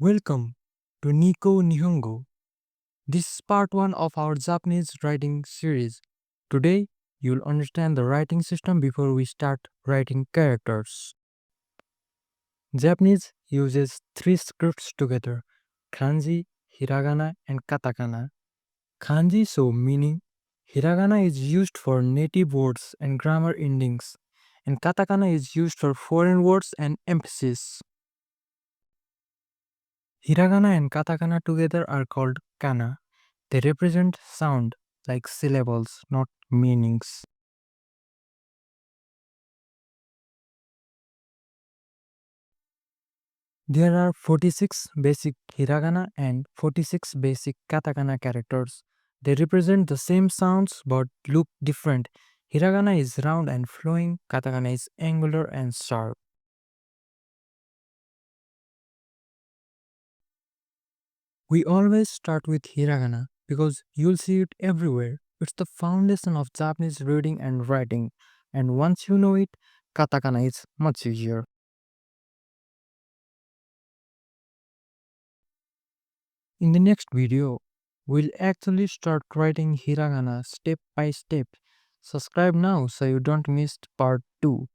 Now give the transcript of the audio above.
Welcome to Nico Nihongo. This is part 1 of our Japanese writing series. Today, you'll understand the writing system before we start writing characters. Japanese uses three scripts together: Kanji, Hiragana, and Katakana. Kanji show meaning, Hiragana is used for native words and grammar endings, and Katakana is used for foreign words and emphasis. Hiragana and katakana together are called kana. They represent sound, like syllables, not meanings. There are 46 basic hiragana and 46 basic katakana characters. They represent the same sounds but look different. Hiragana is round and flowing, katakana is angular and sharp. We always start with hiragana because you'll see it everywhere. It's the foundation of Japanese reading and writing, and once you know it, katakana is much easier. In the next video, we'll actually start writing hiragana step by step. Subscribe now so you don't miss part 2.